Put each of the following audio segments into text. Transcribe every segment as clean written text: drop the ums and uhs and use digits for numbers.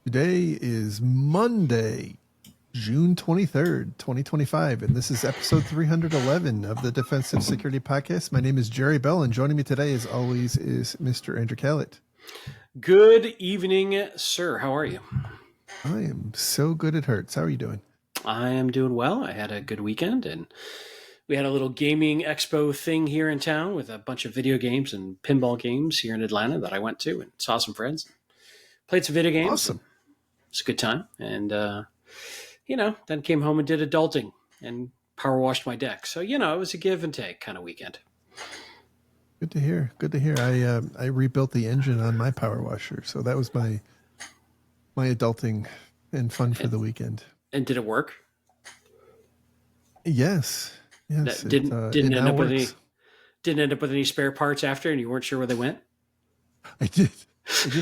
Today is Monday, June 23rd, 2025, and this is episode 311 of the Defensive Security Podcast. My name is Jerry Bell, and joining me today, as always, is Mr. Andrew Callett. Good evening, sir. How are you? I am so good it hurts. How are you doing? I am doing well. I had a good weekend, and we had a little gaming expo thing here in town with a bunch of video games and pinball games here in Atlanta that I went to and saw some friends. Played some video games. Awesome. It's a good time. And, then came home and did adulting and power washed my deck. So, it was a give and take kind of weekend. Good to hear. Good to hear. I rebuilt the engine on my power washer, so that was my adulting and fun for the weekend. And did it work? Yes. That didn't end up with any spare parts after, and you weren't sure where they went? I did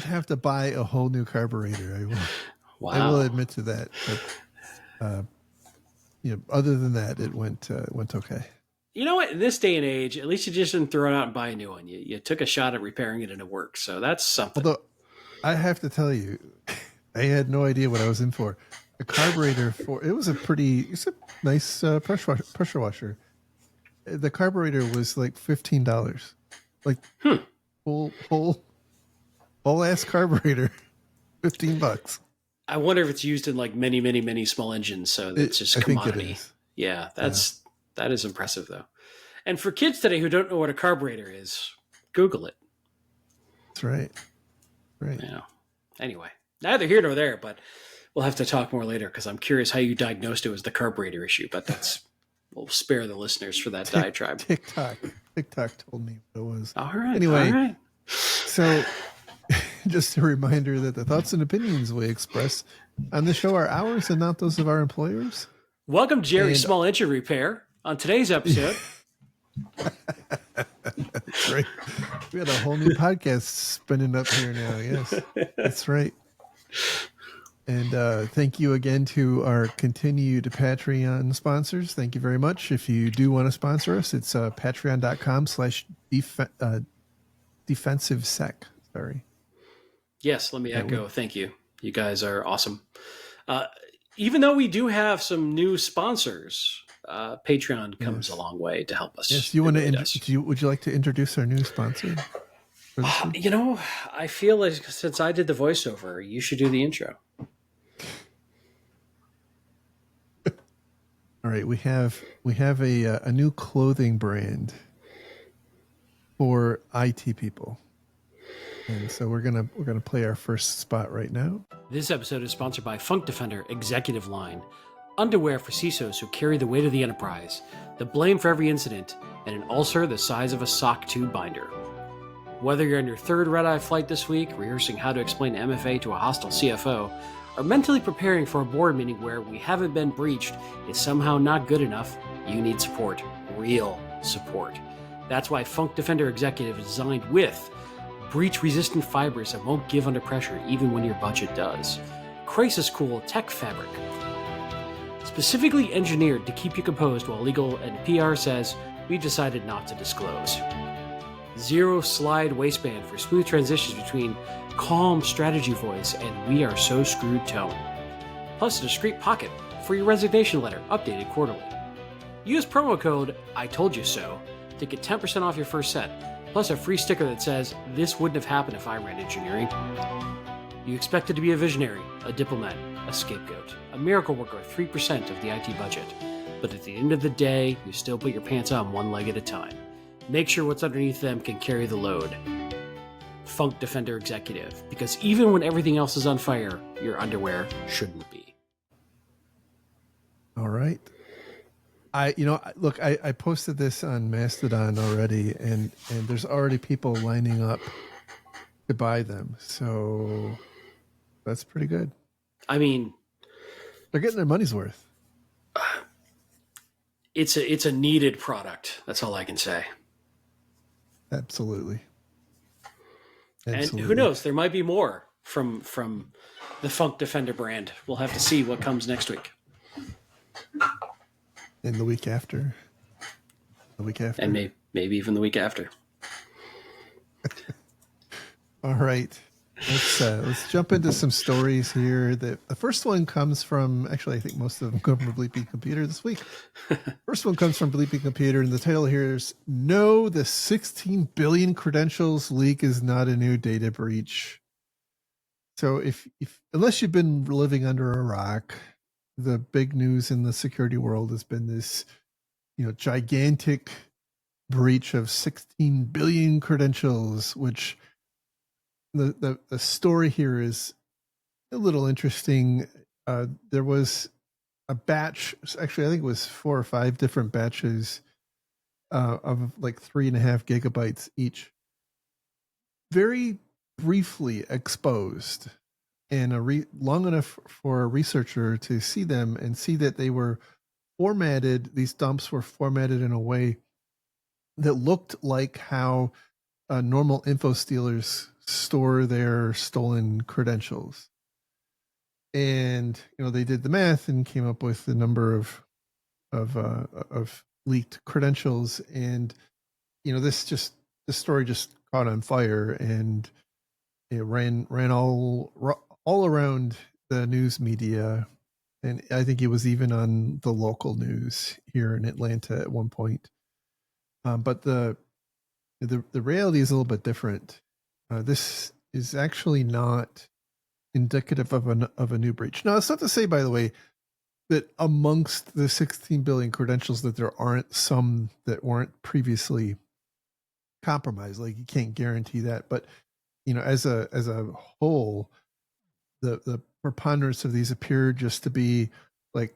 have to buy a whole new carburetor. Wow. I will admit to that. But, other than that, it went okay. You know what? In this day and age, at least you just didn't throw it out and buy a new one. You took a shot at repairing it and it worked. So that's something. Although, I have to tell you, I had no idea what I was in for. The carburetor it's a nice pressure washer. The carburetor was like $15. Like whole ass carburetor, $15. I wonder if it's used in like many, many, many small engines. So it's just commodity. I think it is. Yeah, that is impressive though. And for kids today who don't know what a carburetor is, Google it. That's right. Right. Yeah. Anyway, neither here nor there, but we'll have to talk more later because I'm curious how you diagnosed it as the carburetor issue. But we'll spare the listeners for that diatribe. TikTok told me what it was. All right. Anyway, all right. So just a reminder that the thoughts and opinions we express on the show are ours and not those of our employers. Welcome, Jerry Small Engine Repair. On today's episode. That's right. We got a whole new podcast spinning up here now. Yes, that's right. And thank you again to our continued Patreon sponsors. Thank you very much. If you do want to sponsor us, it's patreon.com/defensivesec. Sorry. Yes, let me echo. Thank you. You guys are awesome. Even though we do have some new sponsors, Patreon comes a long way to help us. Yes, you want to? Would you like to introduce our new sponsor? I feel like since I did the voiceover, you should do the intro. All right, we have a new clothing brand for IT people. And so we're gonna play our first spot right now. This episode is sponsored by Funk Defender Executive Line, underwear for CISOs who carry the weight of the enterprise, the blame for every incident, and an ulcer the size of a sock tube binder. Whether you're on your third red-eye flight this week, rehearsing how to explain MFA to a hostile CFO, or mentally preparing for a board meeting where we haven't been breached is somehow not good enough, you need support. Real support. That's why Funk Defender Executive is designed with breach-resistant fibers that won't give under pressure even when your budget does. Crisis Cool Tech Fabric. Specifically engineered to keep you composed while legal and PR says, we've decided not to disclose. Zero Slide Waistband for smooth transitions between calm strategy voice and we are so screwed tone. Plus a discreet pocket for your resignation letter, updated quarterly. Use promo code ITOLDYOUSO to get 10% off your first set, plus a free sticker that says, this wouldn't have happened if I ran engineering. You expected to be a visionary, a diplomat, a scapegoat, a miracle worker with 3% of the IT budget. But at the end of the day, you still put your pants on one leg at a time. Make sure what's underneath them can carry the load. Funk Defender Executive, because even when everything else is on fire, your underwear shouldn't be. All right. I posted this on Mastodon already, and there's already people lining up to buy them. So that's pretty good. I mean, they're getting their money's worth. It's a needed product. That's all I can say. Absolutely. And who knows? There might be more from the Funk Defender brand. We'll have to see what comes next week. And the week after. And maybe even the week after. All right. Let's jump into some stories here. The first one comes from, actually, I think most of them come from Bleeping Computer this week. First one comes from Bleeping Computer, and the title here is "No, the 16 billion credentials leak is not a new data breach." So, if unless you've been living under a rock, the big news in the security world has been this, gigantic breach of 16 billion credentials, which the story here is a little interesting. There was a batch, actually, I think it was 4 or 5 different batches of like 3.5 gigabytes each, very briefly exposed, and long enough for a researcher to see them and see that they were formatted. These dumps were formatted in a way that looked like how normal info stealers store their stolen credentials. And they did the math and came up with the number of leaked credentials. And this story just caught on fire, and it ran all around the news media, and I think it was even on the local news here in Atlanta at one point. But the reality is a little bit different. This is actually not indicative of a new breach. Now, it's not to say, by the way, that amongst the 16 billion credentials that there aren't some that weren't previously compromised. Like, you can't guarantee that, but as a whole, the preponderance of these appear just to be like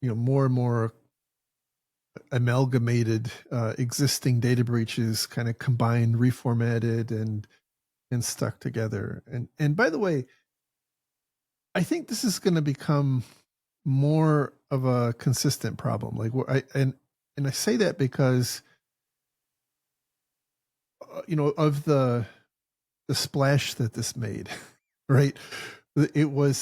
more and more amalgamated existing data breaches, kind of combined, reformatted, and stuck together. And by the way, I think this is going to become more of a consistent problem. Like, and I say that because of the splash that this made, right? It was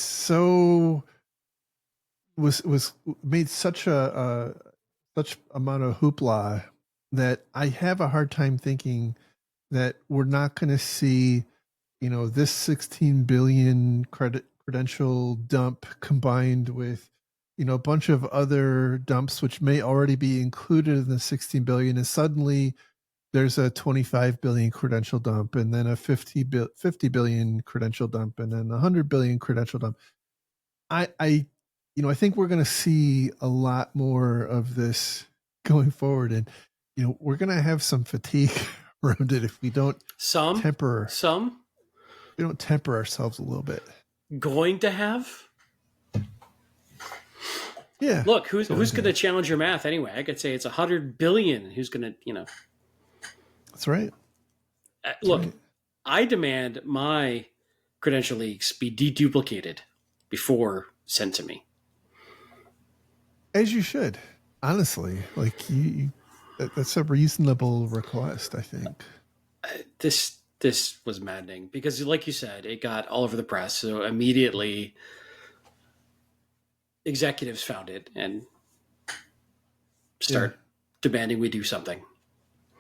made such such amount of hoopla that I have a hard time thinking that we're not going to see, this 16 billion credential dump combined with, a bunch of other dumps which may already be included in the 16 billion, and suddenly there's a 25 billion credential dump, and then a 50 billion credential dump, and then 100 billion credential dump. I think we're going to see a lot more of this going forward, and we're going to have some fatigue around it if we don't temper ourselves a little bit. Going to have. Yeah. Look, who's going to challenge your math anyway? I could say it's 100 billion. Who's going to, That's right. Look, right. I demand my credential leaks be deduplicated before sent to me. As you should, honestly. Like, that's a reasonable request, I think. This was maddening because, like you said, it got all over the press. So immediately, executives found it and start demanding we do something.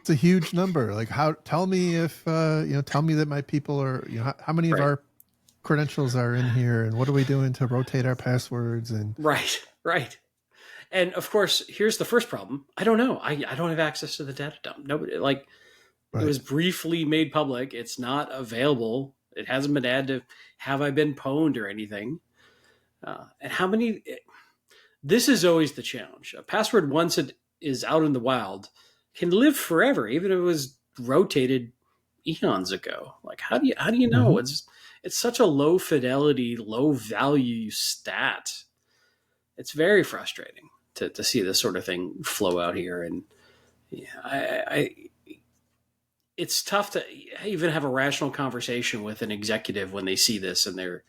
It's a huge number. Like, tell me if tell me that my people are, how many of our credentials are in here, and what are we doing to rotate our passwords? And right. And of course, here's the first problem. I don't know. I don't have access to the data dump. Nobody, like, It was briefly made public. It's not available. It hasn't been added to have I been pwned or anything. And how many? This is always the challenge. A password, once it is out in the wild, can live forever, even if it was rotated eons ago. Like, how do you know? Mm-hmm. It's such a low fidelity, low value stat. It's very frustrating to see this sort of thing flow out here. And it's tough to even have a rational conversation with an executive when they see this and they're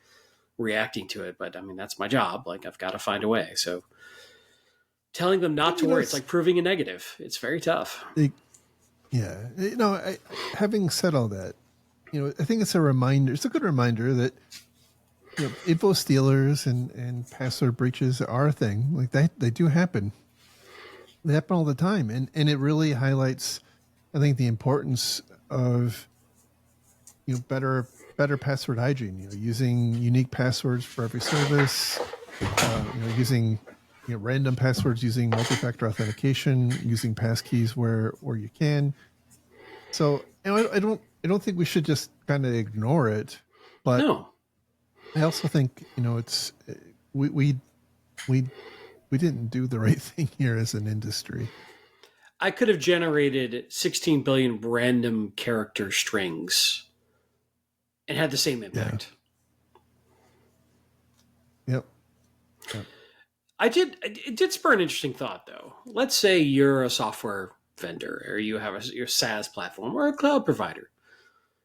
reacting to it. But I mean, that's my job. Like, I've got to find a way. So telling them not to worry, it's like proving a negative. It's very tough. Having said all that, I think it's a reminder. It's a good reminder that info stealers and password breaches are a thing. Like, they do happen. They happen all the time, and it really highlights, I think, the importance of better better password hygiene, using unique passwords for every service, using random passwords, using multi-factor authentication, using passkeys where you can. So I don't think we should just kind of ignore it, but No. I also think it's we didn't do the right thing here as an industry. I could have generated 16 billion random character strings and had the same impact. Yep. Yep. It did spur an interesting thought, though. Let's say you're a software vendor, or you have your SaaS platform, or a cloud provider,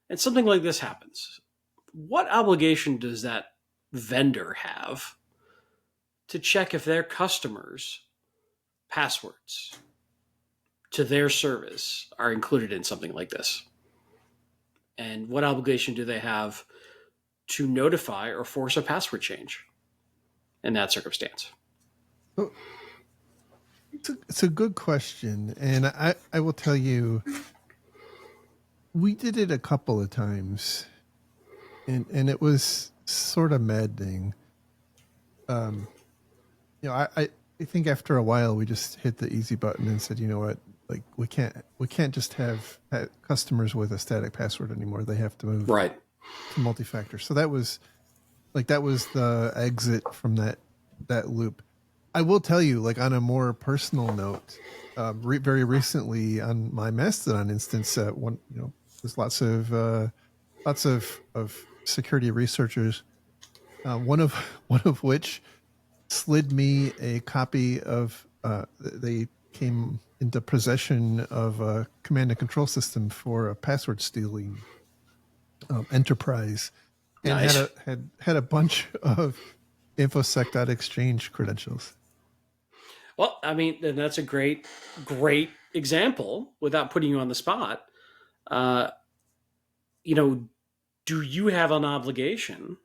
and something like this happens. What obligation does that vendor have to check if their customers' passwords to their service are included in something like this? And what obligation do they have to notify or force a password change in that circumstance? Well, it's a good question, and I will tell you, we did it a couple of times, and it was sort of maddening. I think after a while we just hit the easy button and said, you know what, like we can't just have customers with a static password anymore. They have to move Right to multi-factor. So that was the exit from that loop. I will tell you, like on a more personal note, very recently on my Mastodon instance, there's lots of security researchers, one of which slid me a copy of. They came into possession of a command and control system for a password stealing enterprise, and Nice. had a bunch of infosec.exchange credentials. Well, I mean, then that's a great example without putting you on the spot. Uh, do you have an obligation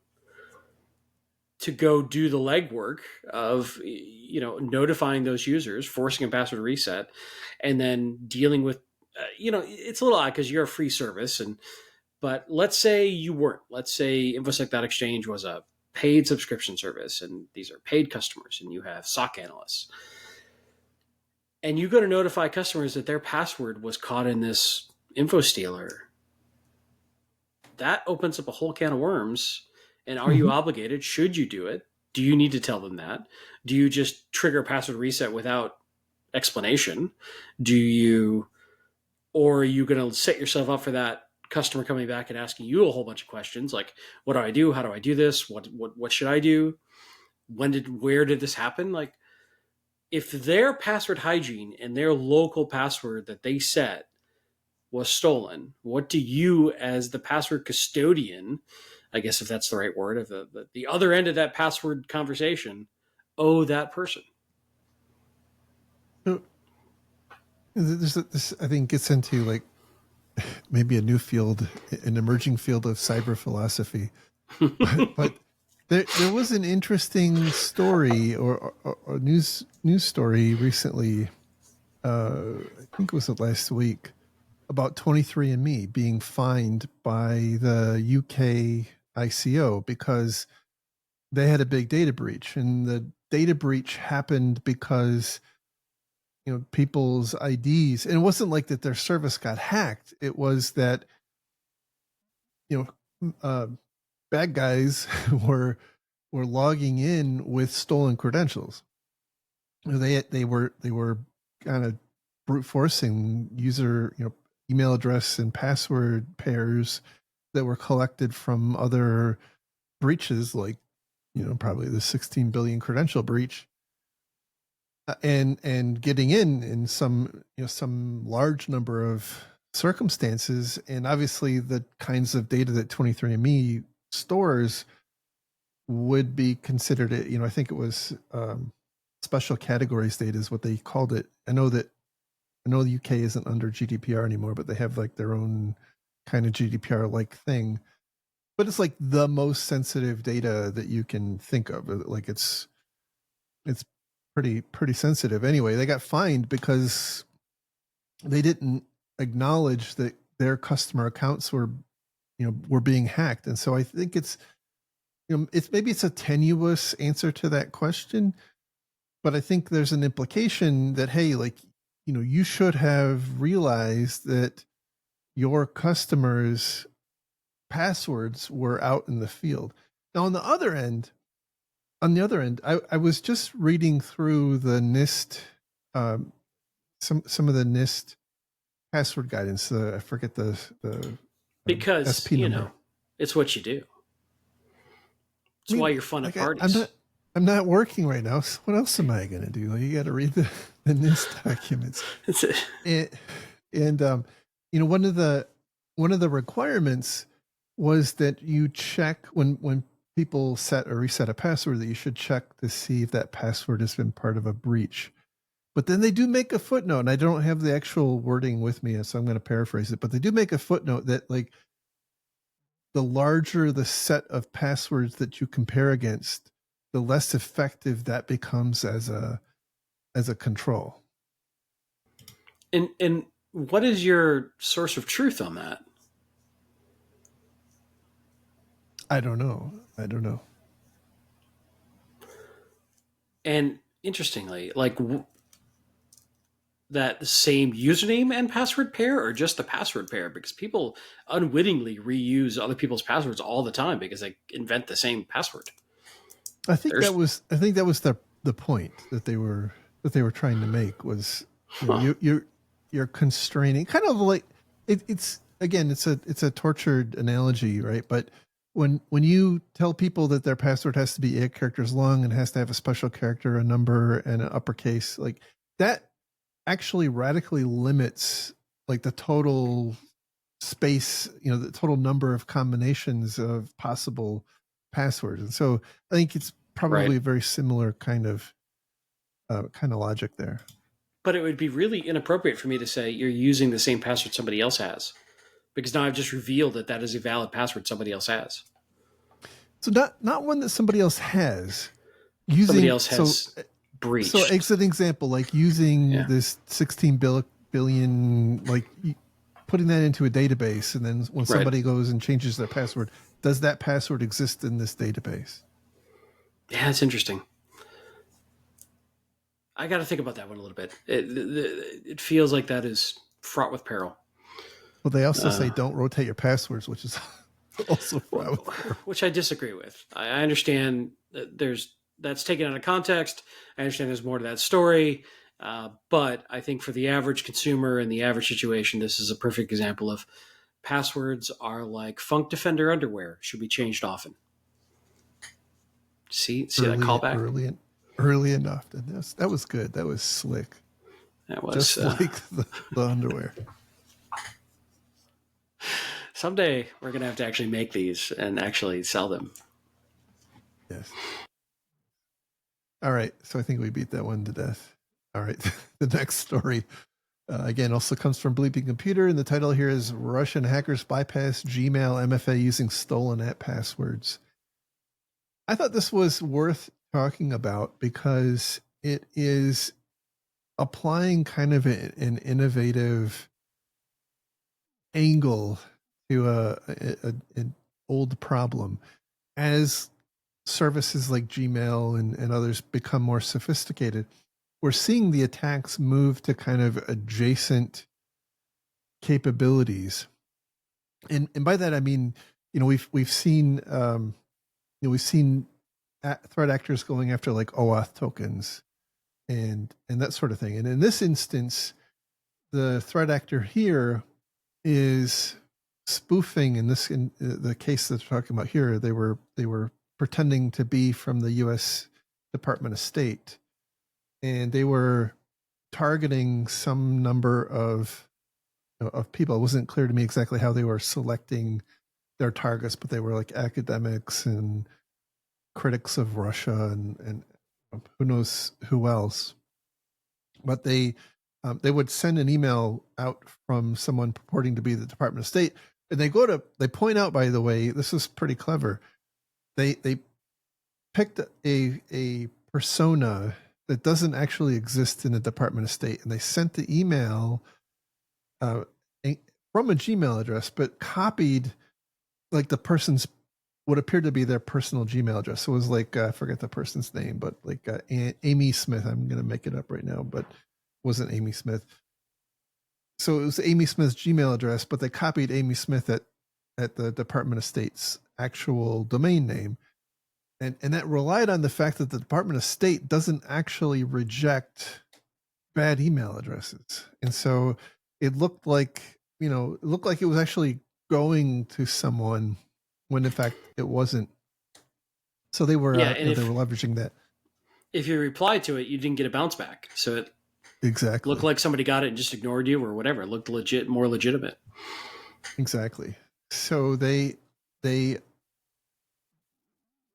to go do the legwork of, notifying those users, forcing a password reset, and then dealing with, it's a little odd because you're a free service, but let's say you weren't. Let's say infosec.exchange was a paid subscription service, and these are paid customers, and you have SOC analysts. And you go to notify customers that their password was caught in this info stealer. That opens up a whole can of worms. And are you obligated? Should you do it? Do you need to tell them that? Do you just trigger a password reset without explanation? Or are you going to set yourself up for that customer coming back and asking you a whole bunch of questions like, what do I do? How do I do this? What should I do? Where did this happen? Like, if their password hygiene and their local password that they set was stolen, what do you, as the password custodian, I guess if that's the right word, of the other end of that password conversation, owe that person? So this I think gets into like maybe a new field, an emerging field of cyber philosophy. but there was an interesting story or news story recently. I think it was last week about 23andMe being fined by the UK ICO because they had a big data breach, and the data breach happened because people's IDs, and it wasn't like that their service got hacked. It was that bad guys were logging in with stolen credentials. They were kind of brute forcing user email address and password pairs that were collected from other breaches, like probably the 16 billion credential breach, and getting in some large number of circumstances. And obviously the kinds of data that 23andMe stores would be considered, I think it was special categories data is what they called it. I know the UK isn't under GDPR anymore, but they have like their own kind of GDPR like thing. But it's like the most sensitive data that you can think of. Like it's pretty sensitive. Anyway, they got fined because they didn't acknowledge that their customer accounts were we're being hacked. And so I think it's it's a tenuous answer to that question, but I think there's an implication that, hey, like, you should have realized that your customers' passwords were out in the field. Now, on the other end, I was just reading through the NIST, some of the NIST password guidance. I forget the Because SP number. it's what you do. It's why you're fun at parties. I'm not working right now. So what else am I going to do? Like, you got to read the NIST documents. And one of the requirements was that you check when people set or reset a password, that you should check to see if that password has been part of a breach. But then they do make a footnote, and I don't have the actual wording with me, so I'm going to paraphrase it. But they do make a footnote that, like, the larger the set of passwords that you compare against, the less effective that becomes as a control. And what is your source of truth on that? I don't know. And interestingly, like that same username and password pair, or just the password pair? Because people unwittingly reuse other people's passwords all the time because they invent the same password. I think that was the point that they were trying to make was, you're constraining, kind of like it's a tortured analogy, right? But when you tell people that their password has to be 8 characters long and has to have a special character, a number, and an uppercase, like that actually radically limits like the total space, the total number of combinations of possible passwords. And so I think it's probably a very similar kind of logic there. But it would be really inappropriate for me to say you're using the same password somebody else has, because now I've just revealed that is a valid password somebody else has. So not one that somebody else has. Somebody else has breached. So as an example, like using this 16 billion, like putting that into a database, and then when somebody goes and changes their password, does that password exist in this database? Yeah, it's interesting. I got to think about that one a little bit. It feels like that is fraught with peril. Well, they also say don't rotate your passwords, which is also fraught with peril. Which I disagree with. I understand that that's taken out of context. I understand there's more to that story. But I think for the average consumer in the average situation, this is a perfect example of passwords are like Funk Defender underwear, should be changed often. See that callback? Early enough. That was good. That was slick. That was just like the underwear. Someday we're going to have to actually make these and actually sell them. Yes. All right. So I think we beat that one to death. All right. The next story, again, also comes from Bleeping Computer. And the title here is Russian Hackers Bypass Gmail MFA Using Stolen App Passwords. I thought this was worth talking about because it is applying kind of an innovative angle to an old problem. As services like Gmail and others become more sophisticated, we're seeing the attacks move to kind of adjacent capabilities. And by that I mean, we've seen threat actors going after like OAuth tokens and that sort of thing. And in this instance, the threat actor here is spoofing. In the case that we're talking about here, they were pretending to be from the U.S. Department of State, and they were targeting some number of people. It wasn't clear to me exactly how they were selecting their targets, but they were like academics and critics of Russia and who knows who else. But they would send an email out from someone purporting to be the Department of State, and they point out, by the way, this is pretty clever. They picked a persona that doesn't actually exist in the Department of State, and they sent the email from a Gmail address, but copied like the person's what appeared to be their personal Gmail address. So it was like I forget the person's name, but like Amy Smith. I'm gonna make it up right now, but it wasn't Amy Smith. So it was Amy Smith's Gmail address, but they copied Amy Smith at the Department of State's actual domain name. And that relied on the fact that the Department of State doesn't actually reject bad email addresses. And so it looked like, it was actually going to someone when in fact it wasn't. So they were, and they were leveraging that. If you replied to it, you didn't get a bounce back. So it exactly looked like somebody got it and just ignored you or whatever. It looked more legitimate. Exactly. So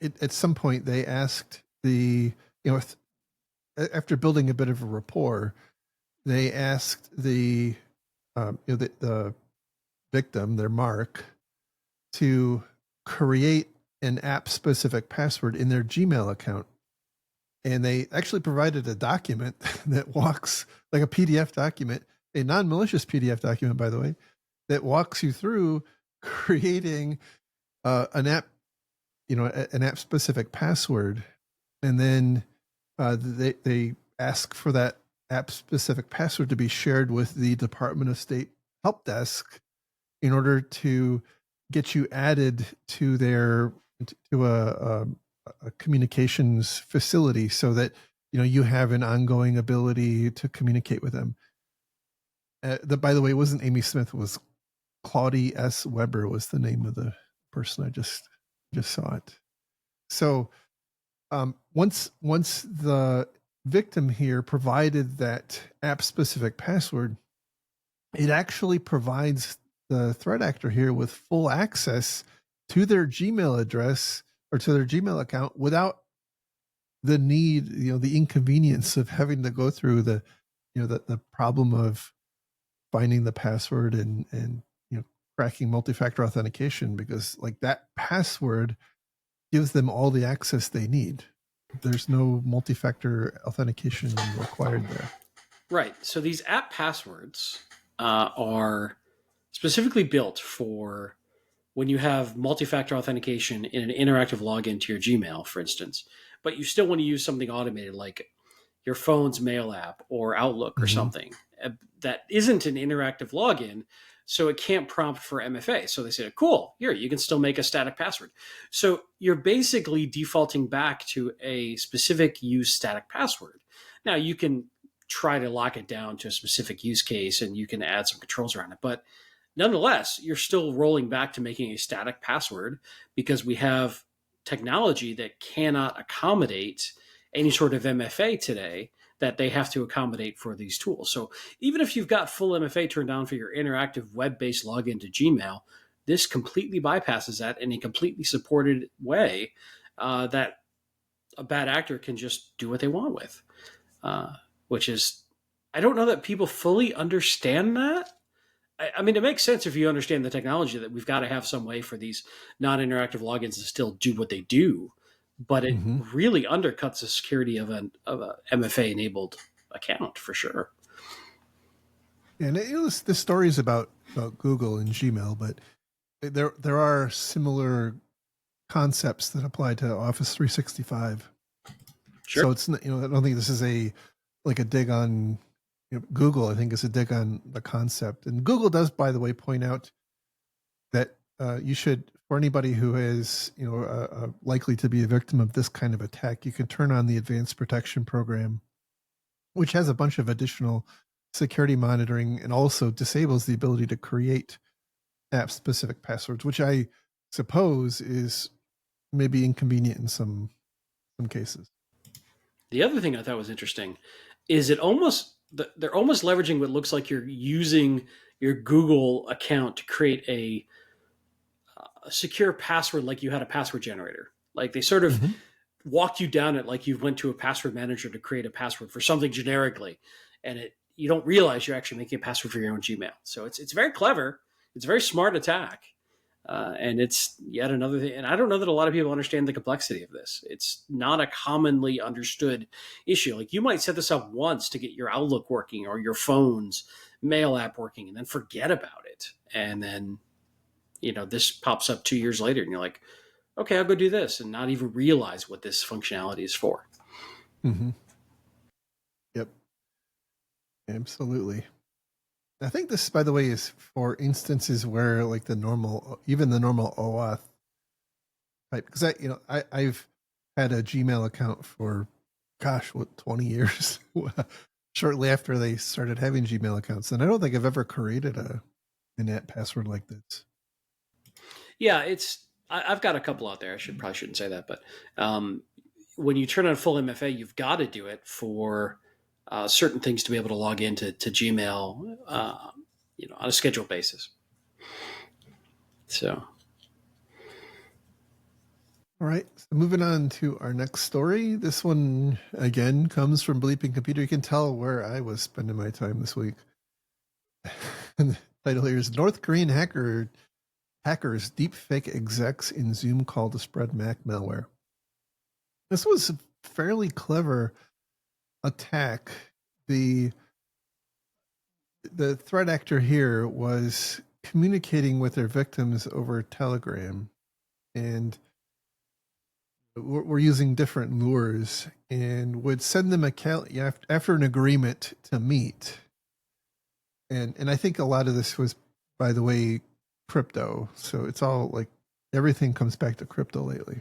at some point they asked after building a bit of a rapport, they asked the victim, their Mark, to create an app specific password in their Gmail account. And they actually provided a document that walks, like a PDF document, a non-malicious PDF document, by the way, that walks you through creating an app, an app specific password. And then they ask for that app specific password to be shared with the Department of State help desk in order to get you added to a communications facility so that you have an ongoing ability to communicate with them. By the way, it wasn't Amy Smith, it was Claudie S. Weber was the name of the person. I just saw it. So once the victim here provided that app specific password, it actually provides the threat actor here with full access to their Gmail address or to their Gmail account without the need, the inconvenience of having to go through the problem of finding the password and cracking multi-factor authentication, because like that password gives them all the access they need. There's no multi-factor authentication required there. Right. So these app passwords are specifically built for when you have multi-factor authentication in an interactive login to your Gmail, for instance, but you still want to use something automated like your phone's mail app or Outlook or something that isn't an interactive login, so it can't prompt for MFA. So they say, cool, here, you can still make a static password. So you're basically defaulting back to a specific use static password. Now you can try to lock it down to a specific use case and you can add some controls around it, but nonetheless, you're still rolling back to making a static password because we have technology that cannot accommodate any sort of MFA today that they have to accommodate for these tools. So even if you've got full MFA turned on for your interactive web-based login to Gmail, this completely bypasses that in a completely supported way that a bad actor can just do what they want with, which is, I don't know that people fully understand that. I mean, it makes sense if you understand the technology that we've got to have some way for these non-interactive logins to still do what they do, but it really undercuts the security of a MFA-enabled account for sure. And this story is about Google and Gmail, but there are similar concepts that apply to Office 365. Sure. So it's I don't think this is a dig on Google. I think it's a dig on the concept. And Google does, by the way, point out that you should, for anybody who is likely to be a victim of this kind of attack, you can turn on the Advanced Protection Program, which has a bunch of additional security monitoring and also disables the ability to create app-specific passwords, which I suppose is maybe inconvenient in some cases. The other thing I thought was interesting is they're almost leveraging what looks like you're using your Google account to create a secure password, like you had a password generator. Like they sort of walk you down it like you went to a password manager to create a password for something generically, and you don't realize you're actually making a password for your own Gmail. So it's very clever. It's a very smart attack. And it's yet another thing. And I don't know that a lot of people understand the complexity of this. It's not a commonly understood issue. Like you might set this up once to get your Outlook working or your phone's mail app working and then forget about it. And then this pops up 2 years later, and you're like, okay, I'll go do this, and not even realize what this functionality is for. Mm-hmm. Yep. Absolutely. I think this, by the way, is for instances where like even the normal OAuth type, because I've had a Gmail account for, gosh, 20 years, shortly after they started having Gmail accounts. And I don't think I've ever created a NAT password like this. Yeah, I've got a couple out there. Probably shouldn't say that, but when you turn on full MFA, you've got to do it for certain things to be able to log into Gmail, on a scheduled basis. So, all right. So moving on to our next story. This one again comes from Bleeping Computer. You can tell where I was spending my time this week. And the title here is North Korean hackers deepfake execs in Zoom call to spread Mac malware. This was a fairly clever attack. The threat actor here was communicating with their victims over Telegram, and we're using different lures, and would send them after an agreement to meet. And I think a lot of this was, by the way, crypto. So it's all like everything comes back to crypto lately.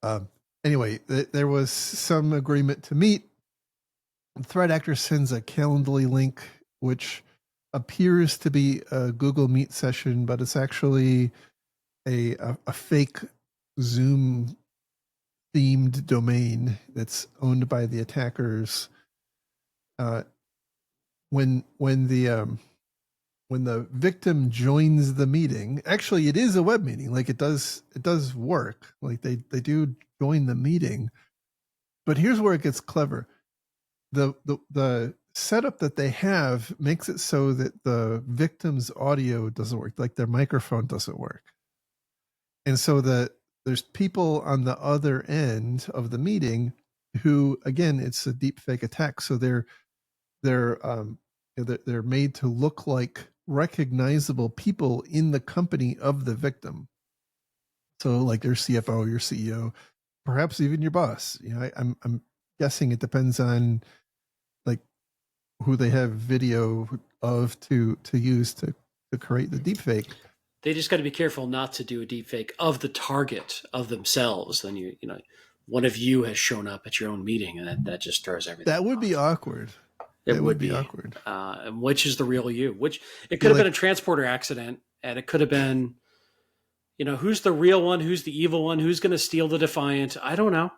So anyway, there was some agreement to meet. The threat actor sends a Calendly link, which appears to be a Google Meet session, but it's actually a fake Zoom themed domain that's owned by the attackers. When the victim joins the meeting, actually it is a web meeting. Like it does work. Like they do join the meeting. But here's where it gets clever. The setup that they have makes it so that the victim's audio doesn't work, like their microphone doesn't work. And so there's people on the other end of the meeting who, again, it's a deep fake attack. So they're made to look like recognizable people in the company of the victim. So like your CFO, your CEO, perhaps even your boss. I'm guessing it depends on like who they have video of to use to create the deepfake. They just got to be careful not to do a deepfake of the target of themselves. Then one of you has shown up at your own meeting, and that just throws everything. That would be awkward. It would be awkward. Which is the real you? Which it could have been a transporter accident, and it could have been, who's the real one? Who's the evil one? Who's going to steal the Defiant? I don't know.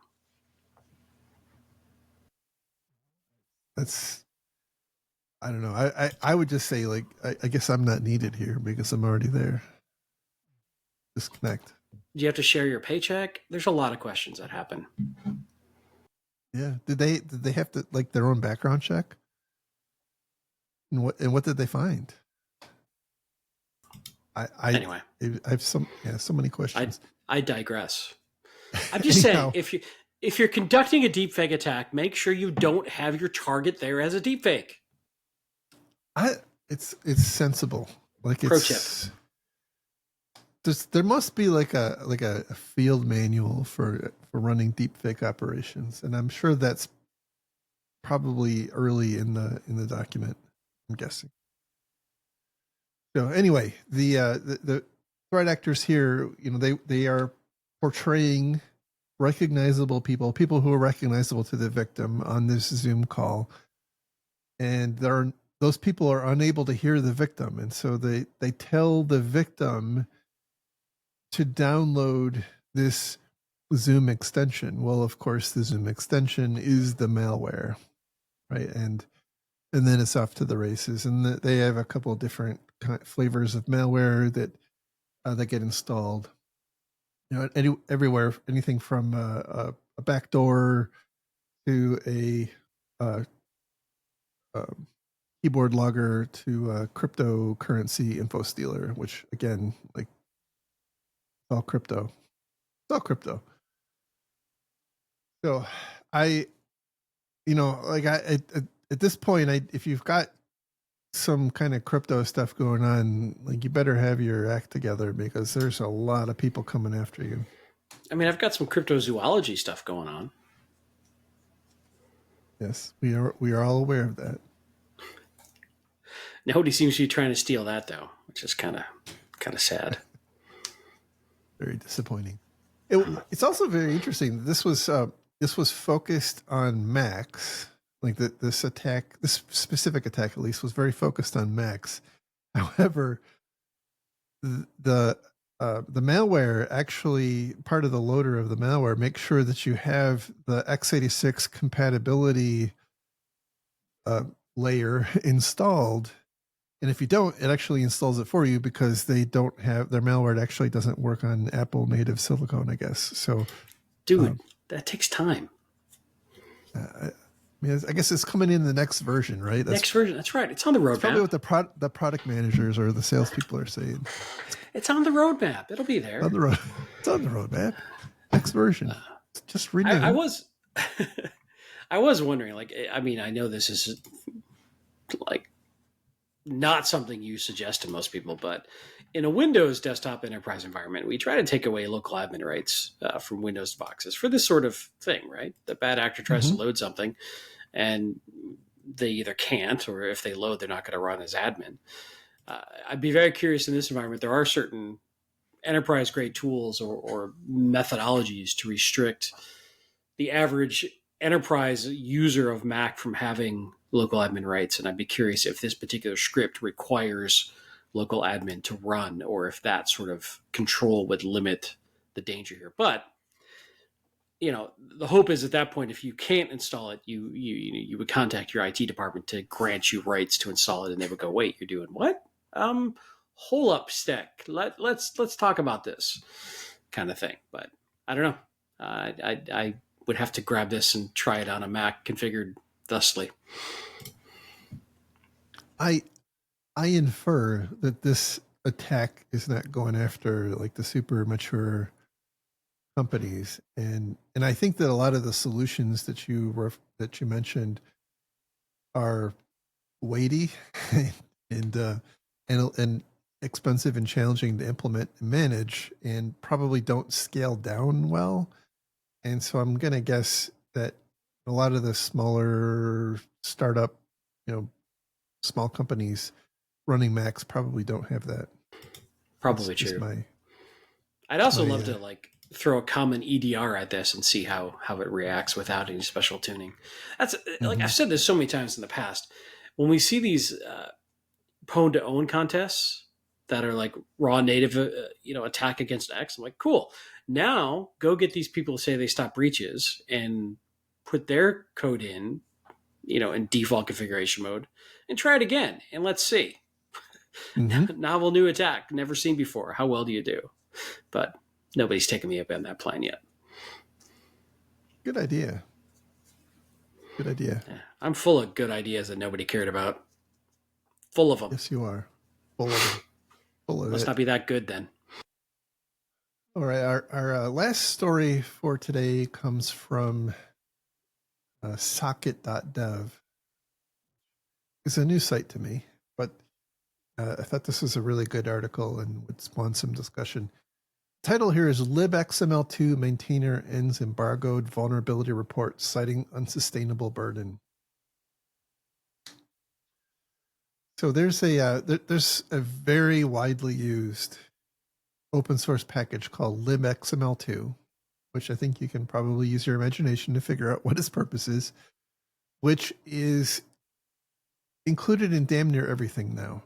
I don't know. I would just say, like, I guess I'm not needed here because I'm already there. Disconnect. Do you have to share your paycheck? There's a lot of questions that happen. Yeah. Did they have to like their own background check? And what did they find? Anyway, I have so many questions. I digress. I'm just saying, if you're conducting a deepfake attack, make sure you don't have your target there as a deepfake. It's sensible. Like pro tip. There must be like a field manual for running deepfake operations, and I'm sure that's probably early in the document. I'm guessing. So anyway, the threat actors here, they are portraying recognizable people who are recognizable to the victim on this Zoom call, and those people are unable to hear the victim, and so they tell the victim to download this Zoom extension. Well, of course, the Zoom extension is the malware, right? And then it's off to the races. And they have a couple of different flavors of malware that get installed. Everywhere, anything from a backdoor to a keyboard logger to a cryptocurrency info stealer, which again, like, it's all crypto. It's all crypto. So at this point, if you've got some kind of crypto stuff going on, like you better have your act together because there's a lot of people coming after you. I mean, I've got some cryptozoology stuff going on. Yes, we are all aware of that. Nobody seems to be trying to steal that though, which is kind of sad. Very disappointing. It's also very interesting. This was focused on Macs. Like this specific attack at least was very focused on Macs. However, the malware actually, part of the loader of the malware makes sure that you have the x86 compatibility layer installed. And if you don't, it actually installs it for you because they don't have their malware. It actually doesn't work on Apple native silicone, I guess. So, dude, that takes time. I guess it's coming in the next version, right? Next version. That's right. It's on the roadmap. That's probably what the product managers or the salespeople are saying. It's on the roadmap. It'll be there. On the road. It's on the roadmap. Next version. Just renew. I was, I was wondering. Like, I mean, I know this is like not something you suggest to most people, but in a Windows desktop enterprise environment, we try to take away local admin rights from Windows boxes for this sort of thing, right? The bad actor tries to load something and they either can't, or if they load, they're not going to run as admin. I'd be very curious in this environment. There are certain enterprise grade tools or methodologies to restrict the average enterprise user of Mac from having local admin rights. And I'd be curious if this particular script requires local admin to run, or if that sort of control would limit the danger here. But the hope is at that point, if you can't install it, you would contact your IT department to grant you rights to install it, and they would go, "Wait, you're doing what? Hold up, Steck. Let's talk about this," kind of thing. But I don't know. I would have to grab this and try it on a Mac configured thusly. I infer that this attack is not going after like the super mature companies, and I think that a lot of the solutions that you mentioned are weighty and expensive and challenging to implement and manage, and probably don't scale down well. And so I'm going to guess that a lot of the smaller startup, small companies running Macs probably don't have that. Probably That's true. I'd also love to throw a common EDR at this and see how it reacts without any special tuning. That's like I've said this so many times in the past. When we see these pwn to own contests that are like raw native, attack against X, I'm like, cool. Now go get these people to say they stop breaches and put their code in default configuration mode and try it again. And let's see. Novel new attack, never seen before. How well do you do? But nobody's taken me up on that plan yet. Good idea. Yeah, I'm full of good ideas that nobody cared about. Full of them. Yes, you are. Full of Must not be that good then. All right. Our last story for today comes from socket.dev. It's a new site to me, but I thought this was a really good article and would spawn some discussion. Title here is libxml2 maintainer ends embargoed vulnerability report citing unsustainable burden. So there's a very widely used open source package called libxml2, which I think you can probably use your imagination to figure out what its purpose is, which is included in damn near everything now.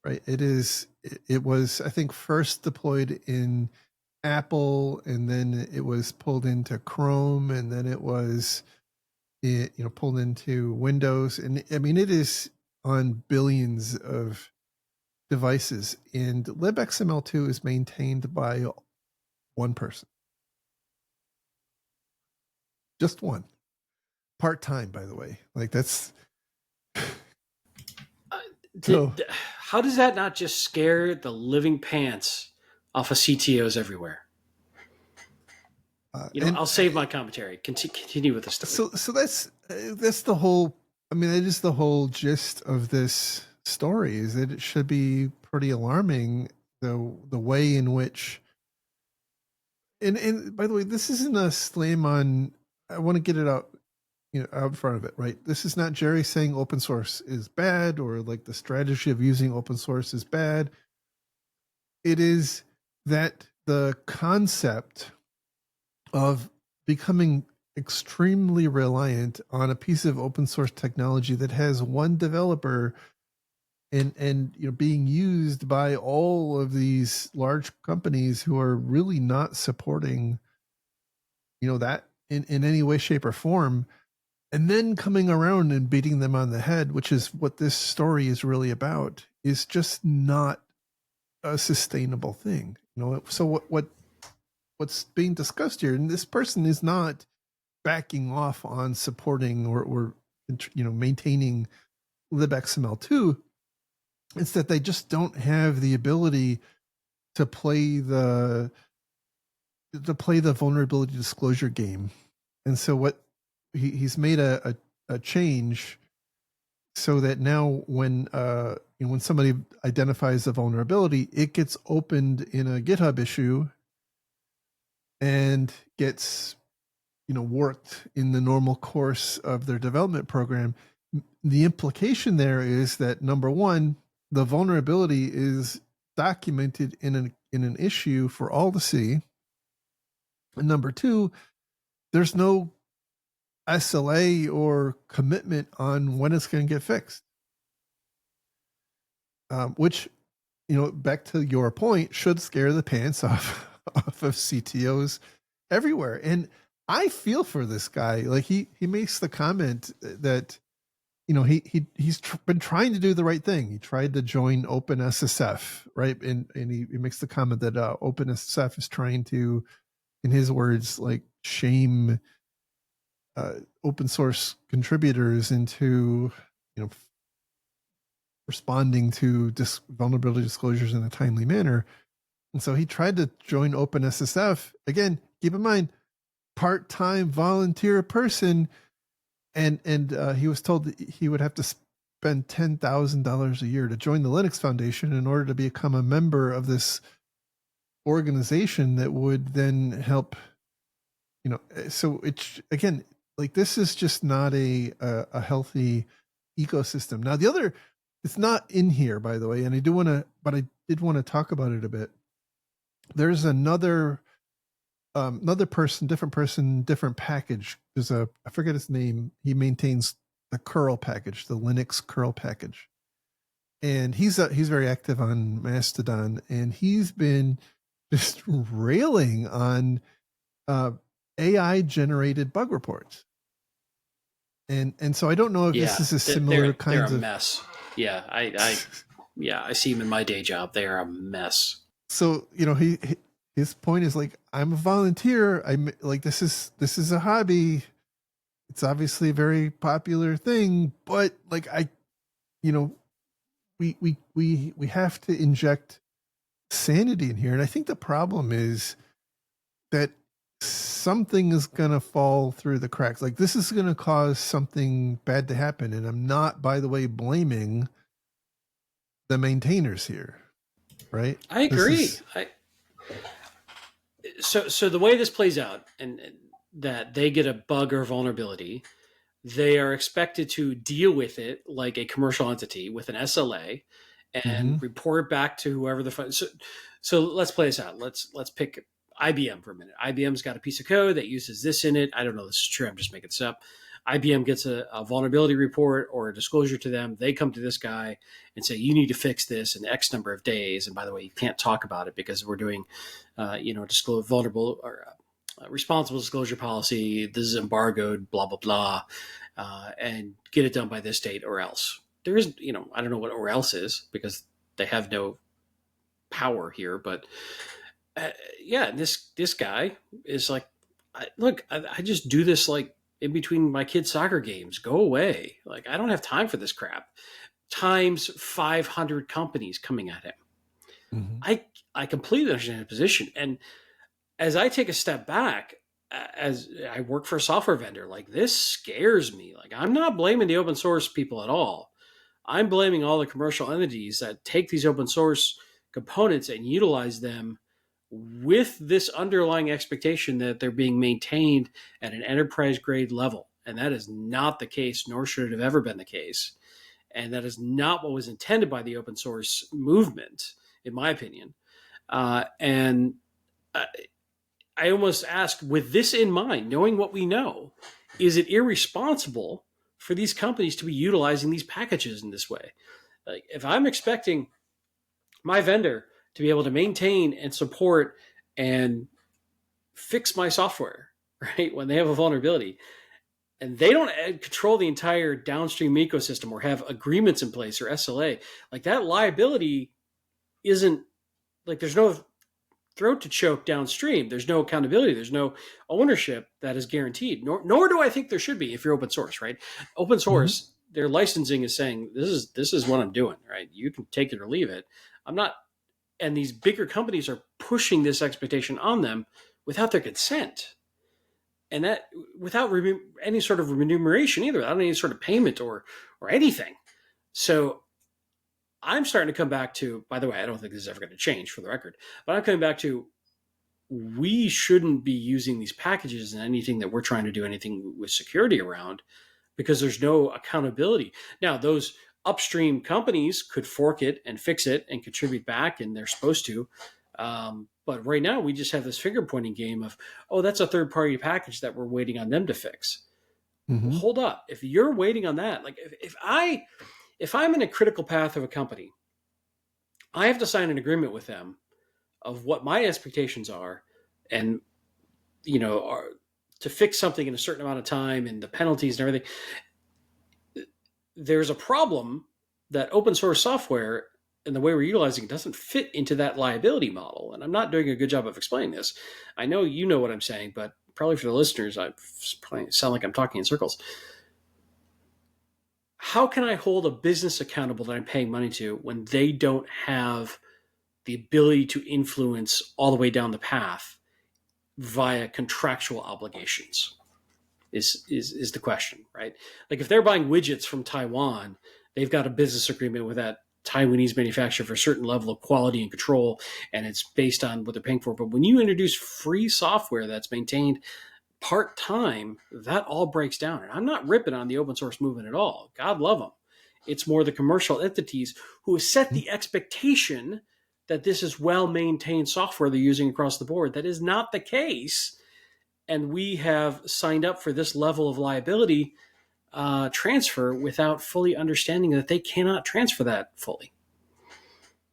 Right. It was, I think, first deployed in Apple, and then it was pulled into Chrome, and then it was, pulled into Windows. And I mean, it is on billions of devices, and libxml2 is maintained by one person. Just one. Part-time, by the way. Like that's... How does that not just scare the living pants off of CTOs everywhere? I'll save my commentary. Continue with the story. So that's the whole. I mean, that is the whole gist of this story is that it should be pretty alarming the way in which. And by the way, this isn't a slam on. I want to get it out, out in front of it, right? This is not Jerry saying open source is bad or like the strategy of using open source is bad. It is that the concept of becoming extremely reliant on a piece of open source technology that has one developer and being used by all of these large companies who are really not supporting that in any way, shape, or form, and then coming around and beating them on the head, which is what this story is really about, is just not a sustainable thing. So what's being discussed here, and this person is not backing off on supporting or maintaining libxml2. It's that they just don't have the ability to play the vulnerability disclosure game. And so what he's made a change so that now when somebody identifies a vulnerability, it gets opened in a GitHub issue and gets worked in the normal course of their development program. The implication there is that, number one, the vulnerability is documented in an issue for all to see. And number two, there's no SLA or commitment on when it's going to get fixed. Which, back to your point, should scare the pants off of CTOs everywhere. And I feel for this guy. Like he makes the comment that he's been trying to do the right thing. He tried to join OpenSSF, right? And he makes the comment that OpenSSF is trying to, in his words, like shame open source contributors into responding to vulnerability disclosures in a timely manner. And so he tried to join OpenSSF. Again, keep in mind, part-time volunteer person. And he was told that he would have to spend $10,000 a year to join the Linux Foundation in order to become a member of this organization that would then help. So it's, again, like, this is just not a healthy ecosystem. Now, the other, it's not in here, by the way, and I did want to talk about it a bit. There's another person, different package. There's I forget his name. He maintains the curl package, the Linux curl package. And he's very active on Mastodon, and he's been just railing on AI generated bug reports. And so I don't know if this is a similar kind of mess. Yeah, I see him in my day job. They are a mess. So, his point is like, I'm a volunteer. I'm like, this is a hobby. It's obviously a very popular thing, but like we have to inject sanity in here. And I think the problem is that something is going to fall through the cracks. Like, this is going to cause something bad to happen. And I'm not, by the way, blaming the maintainers here. Right? I agree. So the way this plays out, and that they get a bug or vulnerability, they are expected to deal with it like a commercial entity with an SLA and report back to whoever the so let's play this out. Let's pick IBM for a minute. IBM's got a piece of code that uses this in it. I don't know if this is true. I'm just making this up. IBM gets a vulnerability report or a disclosure to them. They come to this guy and say, you need to fix this in X number of days. And by the way, you can't talk about it because we're doing, disclose vulnerable or responsible disclosure policy. This is embargoed, blah, blah, blah, and get it done by this date or else. There is, I don't know what or else is because they have no power here. But this guy is like, I just do this like in between my kids' soccer games. Go away. Like, I don't have time for this crap. Times 500 companies coming at him. I completely understand the position. And as I take a step back, as I work for a software vendor, like, this scares me. Like, I'm not blaming the open source people at all. I'm blaming all the commercial entities that take these open source components and utilize them with this underlying expectation that they're being maintained at an enterprise grade level. And that is not the case, nor should it have ever been the case. And that is not what was intended by the open source movement, in my opinion. And I almost ask, with this in mind, knowing what we know, is it irresponsible for these companies to be utilizing these packages in this way? Like, if I'm expecting my vendor to be able to maintain and support and fix my software, right, when they have a vulnerability, and they don't control the entire downstream ecosystem or have agreements in place or SLA, like that liability isn't, like, there's no throat to choke downstream. There's no accountability. There's no ownership that is guaranteed. Nor do I think there should be if you're open source, right? Open source, their licensing is saying this is what I'm doing, right? You can take it or leave it. I'm not, and these bigger companies are pushing this expectation on them without their consent, and that without any sort of remuneration either, without any sort of payment or anything. So I'm starting to come back to, by the way, I don't think this is ever going to change for the record, but I'm coming back to, we shouldn't be using these packages in anything that we're trying to do anything with security around, because there's no accountability. Now, those upstream companies could fork it and fix it and contribute back, and they're supposed to. But right now, we just have this finger pointing game of, oh, that's a third party package that we're waiting on them to fix. Mm-hmm. Hold up. If you're waiting on that, like if I'm in a critical path of a company, I have to sign an agreement with them of what my expectations are, and are to fix something in a certain amount of time and the penalties and everything. There's a problem that open source software and the way we're utilizing it doesn't fit into that liability model. And I'm not doing a good job of explaining this. I know you know what I'm saying, but probably for the listeners, I probably sound like I'm talking in circles. How can I hold a business accountable that I'm paying money to when they don't have the ability to influence all the way down the path via contractual obligations? Is the question, right? Like, if they're buying widgets from Taiwan, they've got a business agreement with that Taiwanese manufacturer for a certain level of quality and control, and it's based on what they're paying for. But when you introduce free software that's maintained part-time, that all breaks down. And I'm not ripping on the open source movement at all. God love them. It's more the commercial entities who have set the expectation that this is well-maintained software they're using across the board. That is not the case. And we have signed up for this level of liability transfer without fully understanding that they cannot transfer that fully.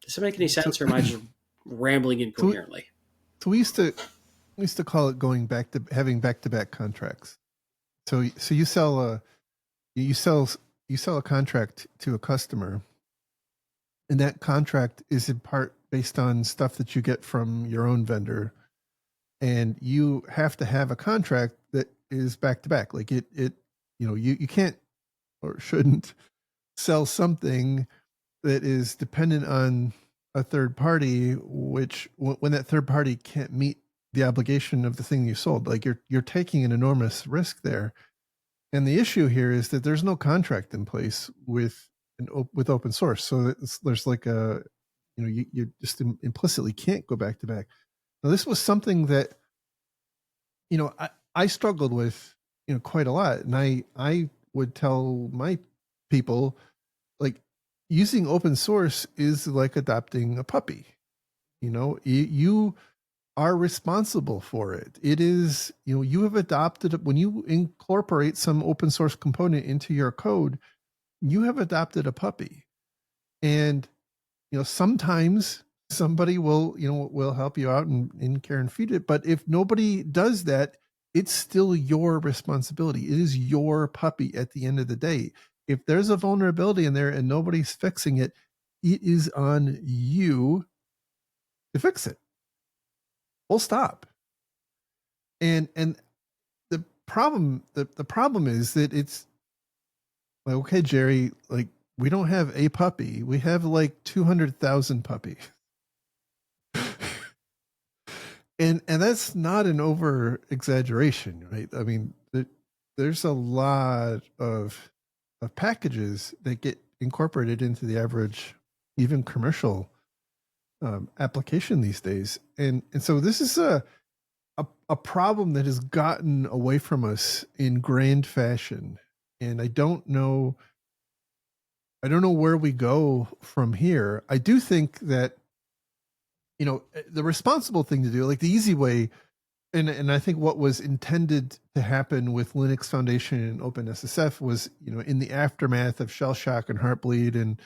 Does it make any sense, or am I just rambling incoherently? So we used to call it going back to having back-to-back contracts. So you sell a contract to a customer, and that contract is in part based on stuff that you get from your own vendor, and you have to have a contract that is back-to-back. Like it you can't or shouldn't sell something that is dependent on a third party, which when that third party can't meet the obligation of the thing you sold, like you're taking an enormous risk there. And the issue here is that there's no contract in place with open source. So there's like you just implicitly can't go back to back. Now, this was something that, I struggled with, quite a lot. And I would tell my people, like, using open source is like adopting a puppy. You are responsible for it. It is, you have adopted, when you incorporate some open source component into your code, you have adopted a puppy. And, sometimes somebody will help you out and care and feed it. But if nobody does that, it's still your responsibility. It is your puppy at the end of the day. If there's a vulnerability in there and nobody's fixing it, it is on you to fix it. Full stop. And the problem is that it's like, okay, Jerry, like, we don't have a puppy. We have like 200,000 puppies. And that's not an over exaggeration, right? I mean, there's a lot of packages that get incorporated into the average, even commercial application these days. And so this is a problem that has gotten away from us in grand fashion. And I don't know where we go from here. I do think that, the responsible thing to do, like the easy way, and I think what was intended to happen with Linux Foundation and OpenSSF was, in the aftermath of Shell Shock and Heartbleed and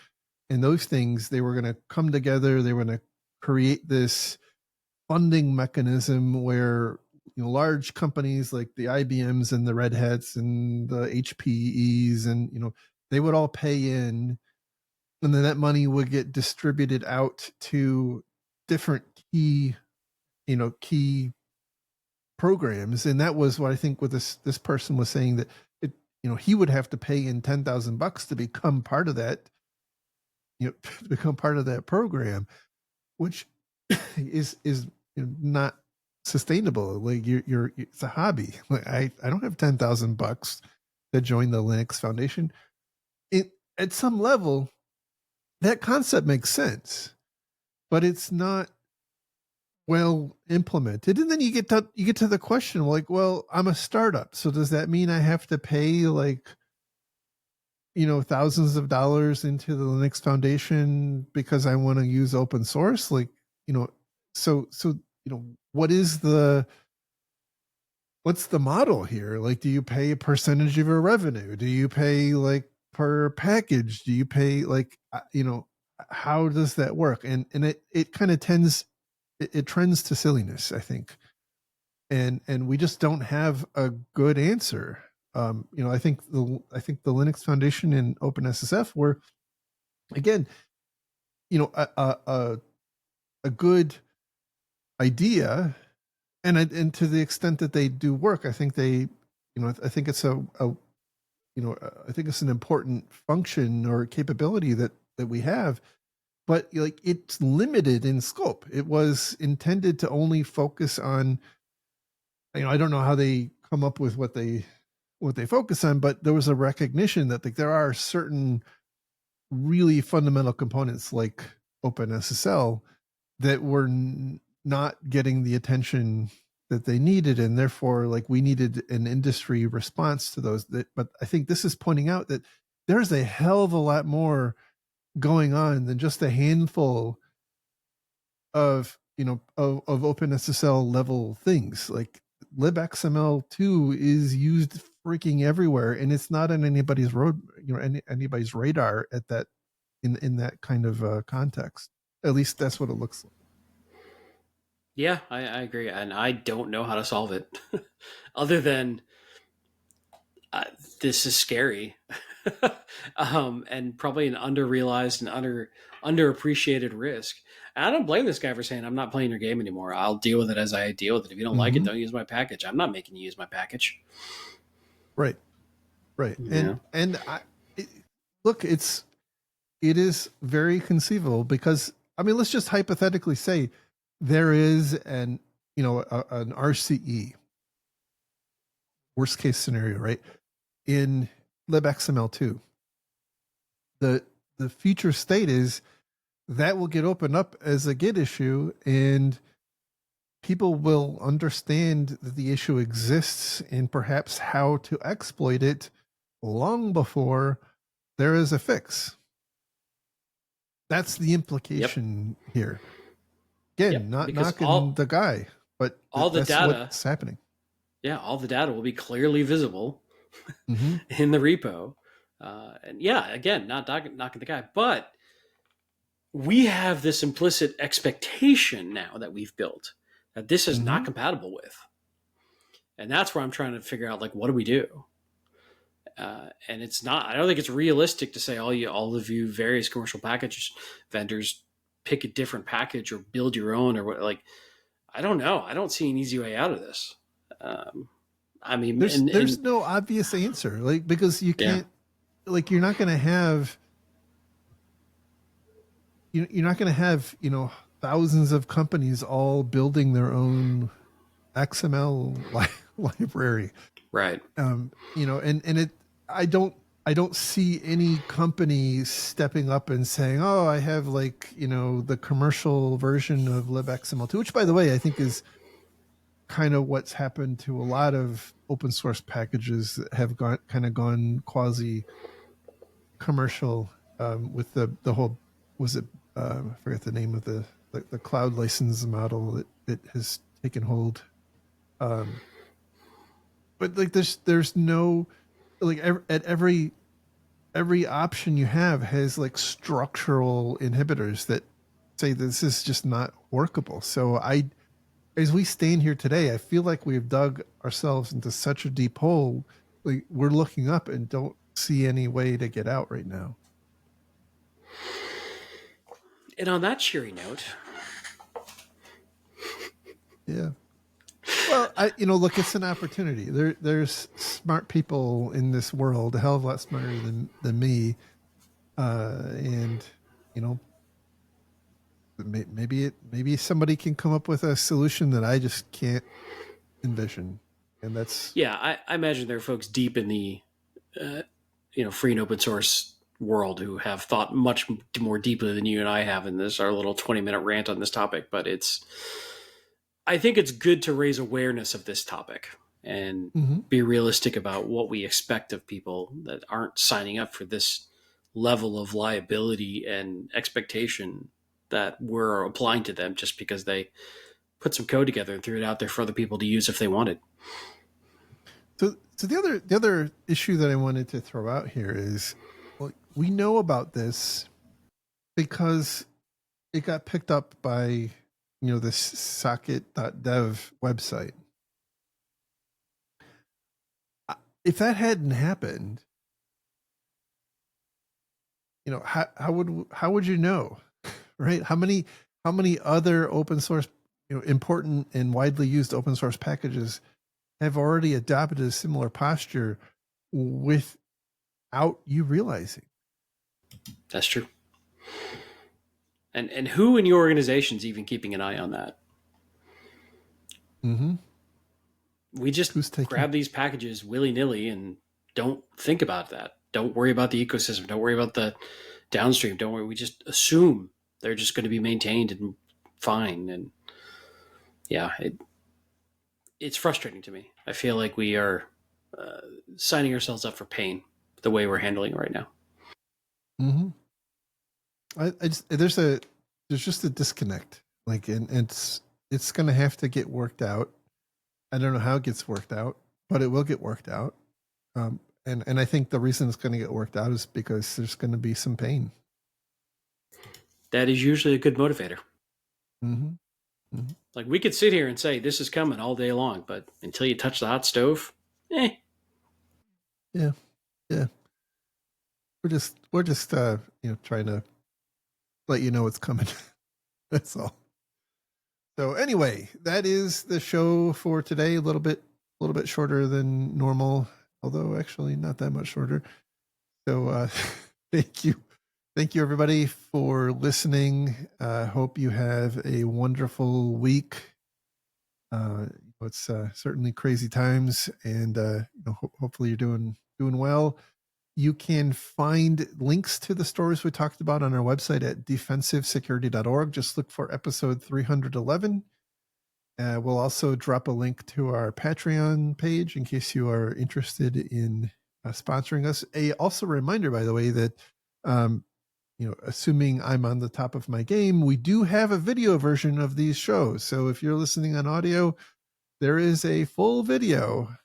those things, they were going to come together. They were going to create this funding mechanism where, large companies like the IBMs and the Red Hats and the HPEs and, they would all pay in, and then that money would get distributed out to different key programs. And that was what I think what this person was saying, that he would have to pay in $10,000 to become part of that, to become part of that program, which is not sustainable. Like it's a hobby. Like I don't have $10,000 to join the Linux Foundation. At some level, that concept makes sense, but it's not well implemented. And then you get to the question, like, well, I'm a startup, so does that mean I have to pay like thousands of dollars into the Linux Foundation because I want to use open source? Like, so what's the model here? Like, do you pay a percentage of your revenue? Do you pay like per package? Do you pay like, how does that work? And it kind of it trends to silliness, I think. And we just don't have a good answer. I think the Linux Foundation and OpenSSF were, again, a good idea, and to the extent that they do work, I think they, I think it's I think it's an important function or capability that we have, but like it's limited in scope. It was intended to only focus on, I don't know how they come up with what they focus on, but there was a recognition that like there are certain really fundamental components like OpenSSL that were not getting the attention that they needed, and therefore like we needed an industry response to those. But I think this is pointing out that there's a hell of a lot more going on than just a handful of of OpenSSL level things. Like libxml2 is used freaking everywhere, and it's not on anybody's anybody's radar at that in that kind of context. At least that's what it looks like. Yeah, I agree, and I don't know how to solve it, other than this is scary, and probably an underrealized and underappreciated risk. And I don't blame this guy for saying, "I'm not playing your game anymore. I'll deal with it as I deal with it. If you don't like it, don't use my package. I'm not making you use my package." Right. Yeah. And look, it is very conceivable, because let's just hypothetically say there is an RCE, worst case scenario, right, in libxml2. The future state is that will get opened up as a Git issue, and people will understand that the issue exists and perhaps how to exploit it long before there is a fix. That's the implication here. Again, not knocking the guy, but all the that's data, what's happening. Yeah, all the data will be clearly visible in the repo. And yeah, again, not knocking the guy, but we have this implicit expectation now that we've built that this is not compatible with. And that's where I'm trying to figure out, like, what do we do? And it's not, I don't think it's realistic to say all of you various commercial package vendors pick a different package or build your own, or what. Like, I don't know. I don't see an easy way out of this. There's no obvious answer, like, because you can't, like, you're not going to have thousands of companies all building their own XML library. Right. And I don't I don't see any company stepping up and saying, "Oh, I have like the commercial version of libxml2," which, by the way, I think is kind of what's happened to a lot of open source packages that have gone quasi commercial with the whole was it I forget the name of the cloud license model that it has taken hold. But like there's no like at every option you have has like structural inhibitors that say this is just not workable. So as we stand here today, I feel like we've dug ourselves into such a deep hole. Like we're looking up and don't see any way to get out right now. And on that cheery note, Yeah. Well, look, it's an opportunity. There's smart people in this world, a hell of a lot smarter than me, and you know, maybe somebody can come up with a solution that I just can't envision, and that's yeah, I imagine there are folks deep in the free and open source world who have thought much more deeply than you and I have in this our little 20-minute rant on this topic. But I think it's good to raise awareness of this topic and be realistic about what we expect of people that aren't signing up for this level of liability and expectation that we're applying to them just because they put some code together and threw it out there for other people to use if they wanted. So the other issue that I wanted to throw out here is, well, we know about this because it got picked up by this socket.dev website. If that hadn't happened, how would you know, right? How many other open source, important and widely used open source packages have already adopted a similar posture without you realizing? That's true. And who in your organization is even keeping an eye on that? Mm-hmm. We just grab these packages willy-nilly and don't think about that. Don't worry about the ecosystem. Don't worry about the downstream. Don't worry. We just assume they're just going to be maintained and fine. And yeah, it's frustrating to me. I feel like we are signing ourselves up for pain the way we're handling it right now. Mm-hmm. There's just a disconnect, like, and it's going to have to get worked out. I don't know how it gets worked out, but it will get worked out. And I think the reason it's going to get worked out is because there's going to be some pain. That is usually a good motivator. Mm-hmm. Mm-hmm. Like we could sit here and say this is coming all day long, but until you touch the hot stove, Yeah. We're just trying to let you know it's coming. That's all. So anyway, that is the show for today. A little bit shorter than normal, although actually not that much shorter. So thank you everybody for listening. Hope you have a wonderful week. It's certainly crazy times, and hopefully you're doing well. You can find links to the stories we talked about on our website at defensivesecurity.org. Just look for episode 311. We'll also drop a link to our Patreon page in case you are interested in sponsoring us. Also a reminder, by the way, that assuming I'm on the top of my game, we do have a video version of these shows. So if you're listening on audio, there is a full video.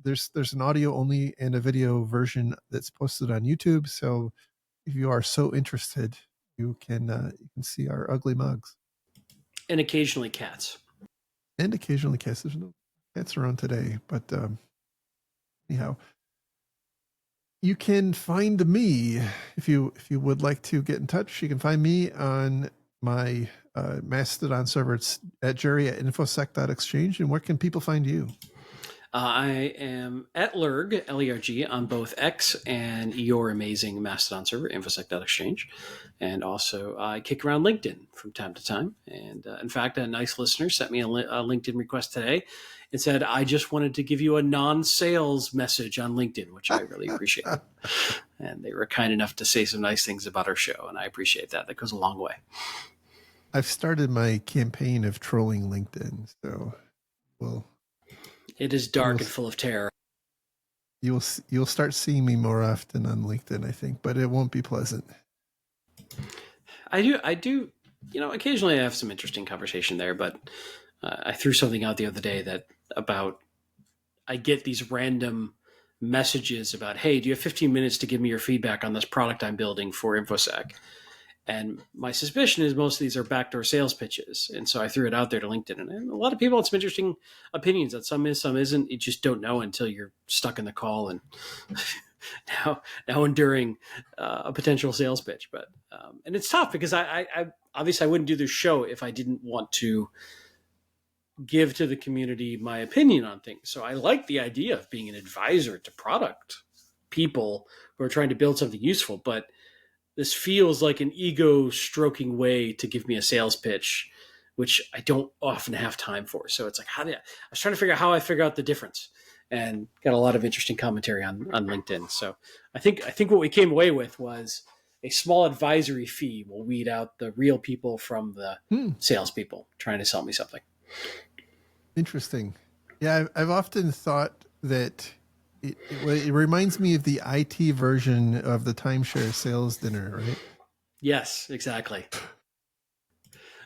There's an audio only and a video version that's posted on YouTube. So if you are so interested, you can see our ugly mugs. And occasionally cats. There's no cats around today, but anyhow, you can find me if you would like to get in touch. You can find me on my Mastodon server. It's at jerry@infosec.exchange. And where can people find you? I am at Lerg, L-E-R-G, on both X and your amazing Mastodon server, infosec.exchange. And also I kick around LinkedIn from time to time. And in fact, a nice listener sent me a LinkedIn request today. and said, I just wanted to give you a non-sales message on LinkedIn, which I really appreciate. And they were kind enough to say some nice things about our show, and I appreciate that. That goes a long way. I've started my campaign of trolling LinkedIn, so it is dark and full of terror. You'll start seeing me more often on LinkedIn, I think, but it won't be pleasant. I do. Occasionally I have some interesting conversation there, but I threw something out the other day I get these random messages about, hey, do you have 15 minutes to give me your feedback on this product I'm building for InfoSec? And my suspicion is most of these are backdoor sales pitches. And so I threw it out there to LinkedIn. And a lot of people had some interesting opinions that some is, some isn't. You just don't know until you're stuck in the call and now enduring a potential sales pitch. But and it's tough because I obviously I wouldn't do this show if I didn't want to give to the community my opinion on things. So I like the idea of being an advisor to product people who are trying to build something useful, but this feels like an ego stroking way to give me a sales pitch, which I don't often have time for. So it's like, I was trying to figure out how I figure out the difference, and got a lot of interesting commentary on LinkedIn. So I think what we came away with was a small advisory fee will weed out the real people from the salespeople trying to sell me something. Interesting. Yeah, I've often thought that it reminds me of the IT version of the timeshare sales dinner, right? Yes, exactly.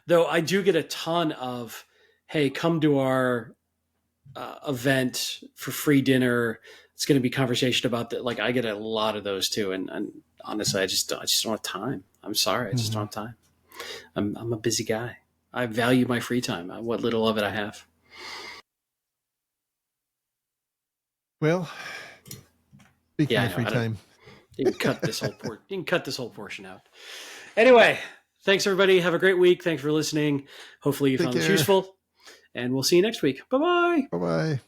Though I do get a ton of, hey, come to our event for free dinner. It's going to be conversation about that. Like I get a lot of those too. And honestly, I just don't have time. I'm sorry. I just don't have time. I'm a busy guy. I value my free time. What little of it I have. Well, speaking of free time, you can cut this whole portion out. Anyway, thanks everybody. Have a great week. Thanks for listening. Hopefully you found this useful, and we'll see you next week. Bye-bye. Bye-bye.